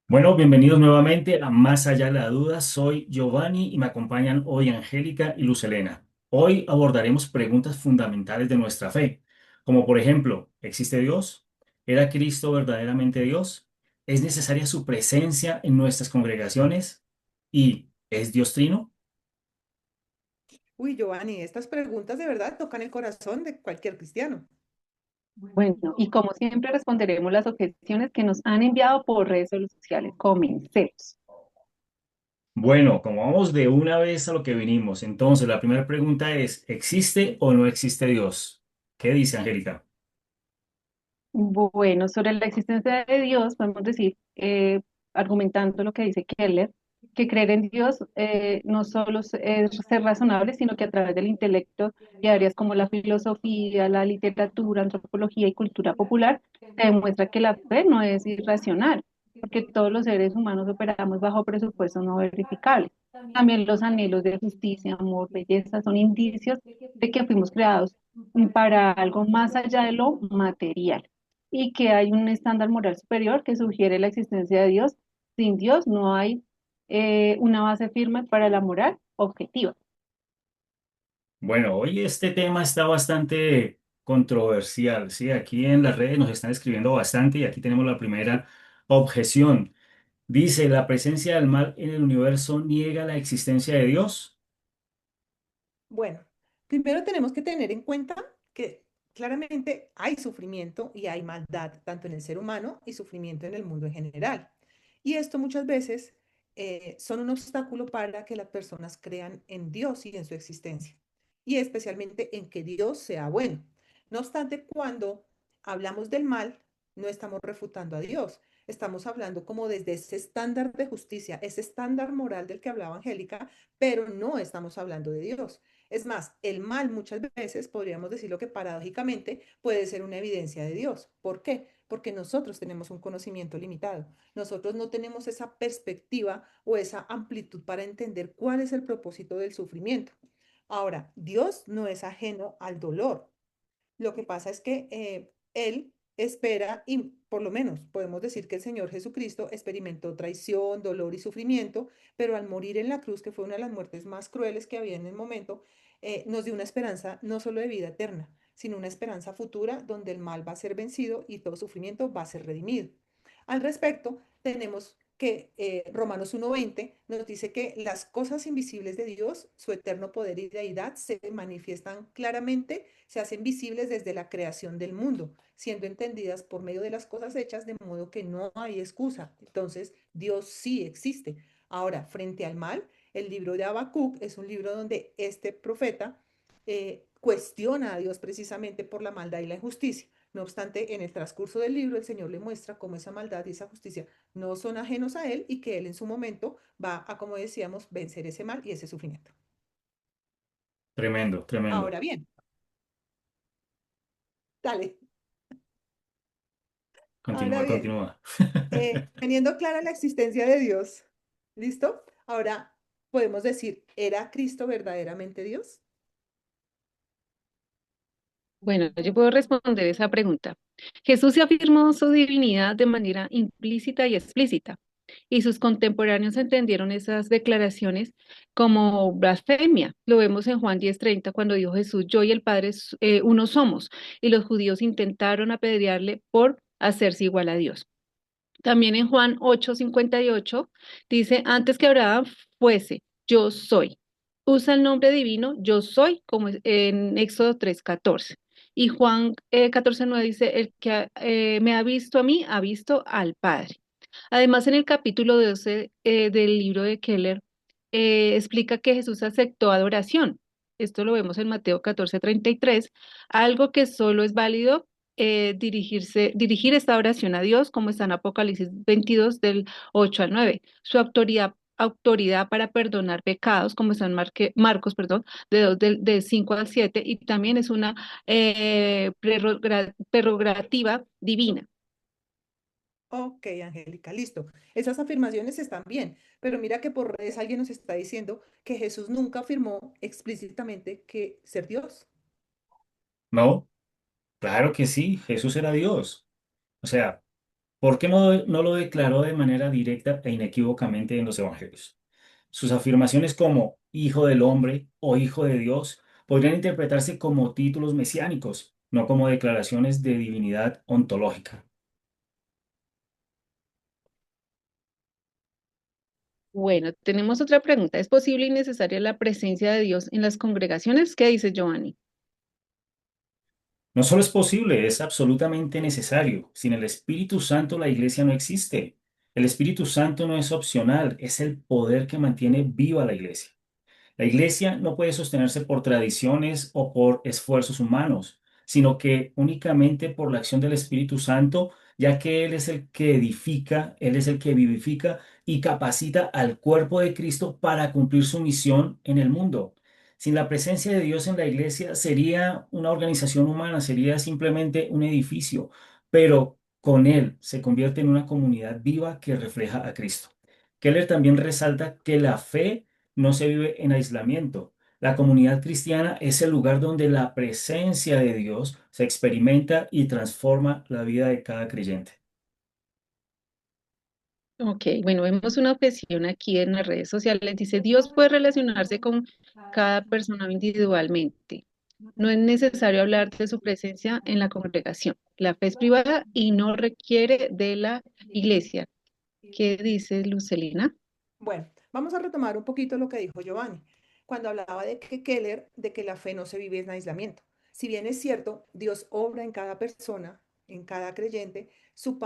Bueno, bienvenidos nuevamente a Más allá de la duda. Soy Giovanni y me acompañan hoy Angélica y Luz Helena. Hoy abordaremos preguntas fundamentales de nuestra fe, como por ejemplo, ¿existe Dios? ¿Era Cristo verdaderamente Dios? ¿Es necesaria su presencia en nuestras congregaciones? ¿Y es Dios trino? Uy, Giovanni, estas preguntas de verdad tocan el corazón de cualquier cristiano. Bueno, y como siempre responderemos las objeciones que nos han enviado por redes sociales. Comencemos. Bueno, como vamos de una vez a lo que vinimos, entonces la primera pregunta es, ¿existe o no existe Dios? ¿Qué dice Angélica? Bueno, sobre la existencia de Dios, podemos decir, argumentando lo que dice Keller, que creer en Dios no solo es ser razonable, sino que a través del intelecto y áreas como la filosofía, la literatura, antropología y cultura popular, se demuestra que la fe no es irracional, porque todos los seres humanos operamos bajo presupuestos no verificables. También los anhelos de justicia, amor, belleza son indicios de que fuimos creados para algo más allá de lo material y que hay un estándar moral superior que sugiere la existencia de Dios. Sin Dios no hay una base firme para la moral objetiva. Bueno, hoy este tema está bastante controversial, ¿sí? Aquí en las redes nos están escribiendo bastante y aquí tenemos la primera objeción. Dice, ¿la presencia del mal en el universo niega la existencia de Dios? Bueno, primero tenemos que tener en cuenta que claramente hay sufrimiento y hay maldad tanto en el ser humano y sufrimiento en el mundo en general. Y esto muchas veces son un obstáculo para que las personas crean en Dios y en su existencia, y especialmente en que Dios sea bueno. No obstante, cuando hablamos del mal, no estamos refutando a Dios, estamos hablando como desde ese estándar de justicia, ese estándar moral del que hablaba Angélica, pero no estamos hablando de Dios. Es más, el mal muchas veces, podríamos decirlo que paradójicamente, puede ser una evidencia de Dios. ¿Por qué? Porque nosotros tenemos un conocimiento limitado. Nosotros no tenemos esa perspectiva o esa amplitud para entender cuál es el propósito del sufrimiento. Ahora, Dios no es ajeno al dolor. Lo que pasa es que Él espera, y por lo menos podemos decir que el Señor Jesucristo experimentó traición, dolor y sufrimiento, pero al morir en la cruz, que fue una de las muertes más crueles que había en el momento, nos dio una esperanza no solo de vida eterna, sino una esperanza futura donde el mal va a ser vencido y todo sufrimiento va a ser redimido. Al respecto, tenemos que Romanos 1:20 nos dice que las cosas invisibles de Dios, su eterno poder y deidad, se manifiestan claramente, se hacen visibles desde la creación del mundo, siendo entendidas por medio de las cosas hechas, de modo que no hay excusa. Entonces, Dios sí existe. Ahora, frente al mal, el libro de Habacuc es un libro donde este profeta cuestiona a Dios precisamente por la maldad y la injusticia. No obstante, en el transcurso del libro, el Señor le muestra cómo esa maldad y esa justicia no son ajenos a Él y que Él en su momento va a, como decíamos, vencer ese mal y ese sufrimiento. Tremendo, tremendo. Ahora bien, dale. Ahora Continúa, bien, continúa. teniendo clara la existencia de Dios, ¿listo? Ahora podemos decir, ¿era Cristo verdaderamente Dios? Bueno, yo puedo responder esa pregunta. Jesús se afirmó su divinidad de manera implícita y explícita, y sus contemporáneos entendieron esas declaraciones como blasfemia. Lo vemos en Juan 10:30, cuando dijo Jesús, yo y el Padre uno somos, y los judíos intentaron apedrearle por hacerse igual a Dios. También en Juan 8:58 dice, antes que Abraham fuese, yo soy. Usa el nombre divino, yo soy, como en Éxodo 3:14. Y Juan 14:9 dice, el que me ha visto a mí, ha visto al Padre. Además, en el capítulo 12 del libro de Keller, explica que Jesús aceptó adoración. Esto lo vemos en Mateo 14:33, algo que solo es válido dirigir esta oración a Dios, como está en Apocalipsis 22 del 8 al 9. Su autoridad para perdonar pecados, como está en Marcos, perdón, de 5 al 7, y también es una prerrogativa divina. Ok, Angélica, listo. Esas afirmaciones están bien, pero mira que por redes alguien nos está diciendo que Jesús nunca afirmó explícitamente que ser Dios. No, claro que sí, Jesús era Dios. O sea, ¿Por qué no lo declaró de manera directa e inequívocamente en los evangelios? Sus afirmaciones como Hijo del Hombre o Hijo de Dios podrían interpretarse como títulos mesiánicos, no como declaraciones de divinidad ontológica. Bueno, tenemos otra pregunta. ¿Es posible y necesaria la presencia de Dios en las congregaciones? ¿Qué dice Giovanni? No solo es posible, es absolutamente necesario. Sin el Espíritu Santo la iglesia no existe. El Espíritu Santo no es opcional, es el poder que mantiene viva la iglesia. La iglesia no puede sostenerse por tradiciones o por esfuerzos humanos, sino que únicamente por la acción del Espíritu Santo, ya que Él es el que edifica, Él es el que vivifica y capacita al cuerpo de Cristo para cumplir su misión en el mundo. Sin la presencia de Dios en la iglesia sería una organización humana, sería simplemente un edificio, pero con Él se convierte en una comunidad viva que refleja a Cristo. Keller también resalta que la fe no se vive en aislamiento. La comunidad cristiana es el lugar donde la presencia de Dios se experimenta y transforma la vida de cada creyente. Ok, bueno, vemos una objeción aquí en las redes sociales. Dice, Dios puede relacionarse con cada persona individualmente. No es necesario hablar de su presencia en la congregación. La fe es privada y no requiere de la iglesia. ¿Qué dice Lucelina? Bueno, vamos a retomar un poquito lo que dijo Giovanni, cuando hablaba de que Keller, de que la fe no se vive en aislamiento. Si bien es cierto, Dios obra en cada persona, en cada creyente, su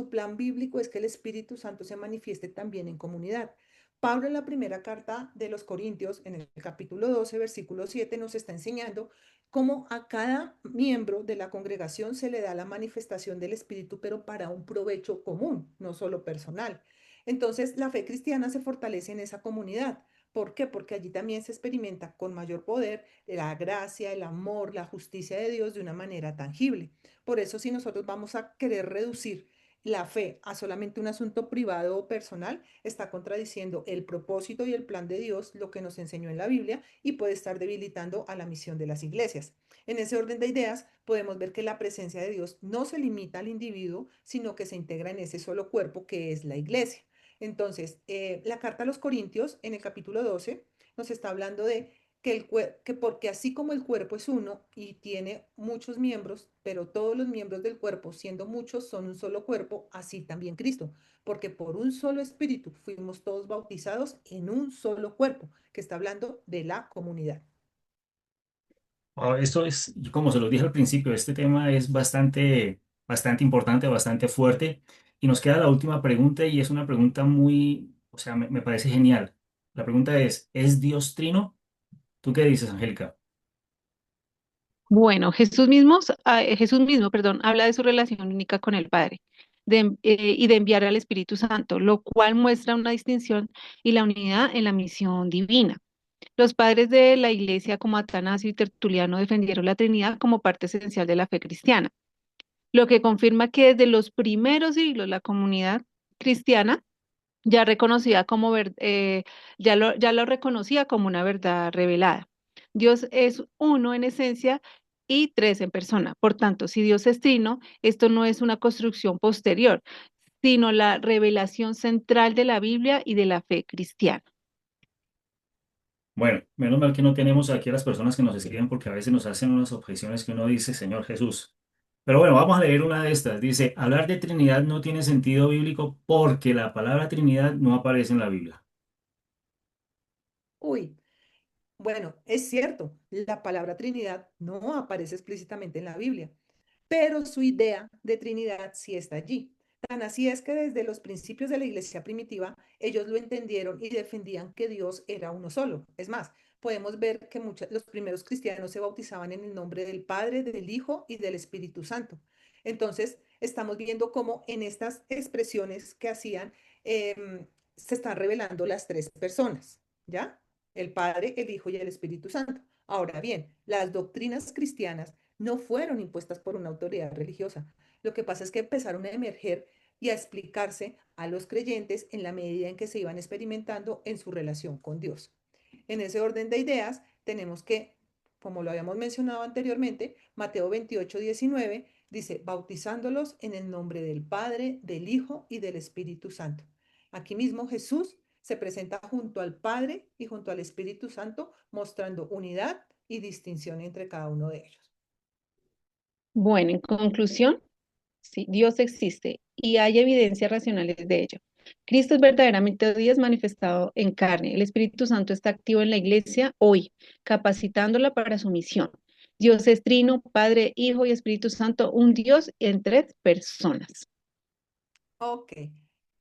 plan bíblico es que el Espíritu Santo se manifieste también en comunidad. Pablo en la primera carta de los Corintios, en el capítulo 12, versículo 7, nos está enseñando cómo a cada miembro de la congregación se le da la manifestación del Espíritu, pero para un provecho común, no solo personal. Entonces, la fe cristiana se fortalece en esa comunidad. ¿Por qué? Porque allí también se experimenta con mayor poder la gracia, el amor, la justicia de Dios de una manera tangible. Por eso, si nosotros vamos a querer reducir la fe a solamente un asunto privado o personal, está contradiciendo el propósito y el plan de Dios, lo que nos enseñó en la Biblia, y puede estar debilitando a la misión de las iglesias. En ese orden de ideas, podemos ver que la presencia de Dios no se limita al individuo, sino que se integra en ese solo cuerpo que es la iglesia. Entonces, la carta a los Corintios, en el capítulo 12, nos está hablando de que porque así como el cuerpo es uno y tiene muchos miembros, pero todos los miembros del cuerpo, siendo muchos, son un solo cuerpo, así también Cristo, porque por un solo espíritu fuimos todos bautizados en un solo cuerpo, que está hablando de la comunidad. Esto es, como se lo dije al principio, este tema es bastante importante, bastante fuerte. Y nos queda la última pregunta y es una pregunta muy, o sea, me parece genial. La pregunta ¿es Dios trino? ¿Tú qué dices, Angélica? Bueno, Jesús mismo, perdón, habla de su relación única con el Padre y de enviar al Espíritu Santo, lo cual muestra una distinción y la unidad en la misión divina. Los padres de la Iglesia, como Atanasio y Tertuliano, defendieron la Trinidad como parte esencial de la fe cristiana, lo que confirma que desde los primeros siglos la comunidad cristiana ya reconocida como ya lo reconocía como una verdad revelada. Dios es uno en esencia y tres en persona. Por tanto, si Dios es trino, esto no es una construcción posterior, sino la revelación central de la Biblia y de la fe cristiana. Bueno, menos mal que no tenemos aquí a las personas que nos escriben porque a veces nos hacen unas objeciones que uno dice, Señor Jesús. Pero bueno, vamos a leer una de estas. Dice, hablar de Trinidad no tiene sentido bíblico porque la palabra Trinidad no aparece en la Biblia. Uy, bueno, es cierto, la palabra Trinidad no aparece explícitamente en la Biblia, pero su idea de Trinidad sí está allí. Tan así es que desde los principios de la iglesia primitiva, ellos lo entendieron y defendían que Dios era uno solo. Es más, podemos ver que los primeros cristianos se bautizaban en el nombre del Padre, del Hijo y del Espíritu Santo. Entonces, estamos viendo cómo en estas expresiones que hacían se están revelando las tres personas, ¿ya? El Padre, el Hijo y el Espíritu Santo. Ahora bien, las doctrinas cristianas no fueron impuestas por una autoridad religiosa. Lo que pasa es que empezaron a emerger y a explicarse a los creyentes en la medida en que se iban experimentando en su relación con Dios. En ese orden de ideas, tenemos que, como lo habíamos mencionado anteriormente, Mateo 28:19 Dice, bautizándolos en el nombre del Padre, del Hijo y del Espíritu Santo. Aquí mismo Jesús se presenta junto al Padre y junto al Espíritu Santo, mostrando unidad y distinción entre cada uno de ellos. Bueno, en conclusión, sí, Dios existe y hay evidencias racionales de ello. Cristo es verdaderamente Dios manifestado en carne. El Espíritu Santo está activo en la iglesia hoy, capacitándola para su misión. Dios es trino, Padre, Hijo y Espíritu Santo, un Dios en tres personas. Ok.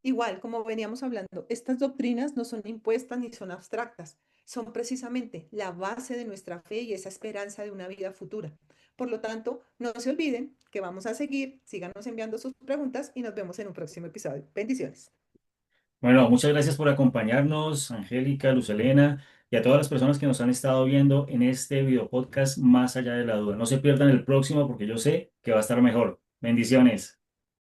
Igual, como veníamos hablando, estas doctrinas no son impuestas ni son abstractas, son precisamente la base de nuestra fe y esa esperanza de una vida futura. Por lo tanto, no se olviden que vamos a seguir, síganos enviando sus preguntas y nos vemos en un próximo episodio. Bendiciones. Bueno, muchas gracias por acompañarnos, Angélica, Luz Elena, y a todas las personas que nos han estado viendo en este video podcast Más allá de la duda. No se pierdan el próximo porque yo sé que va a estar mejor. Bendiciones.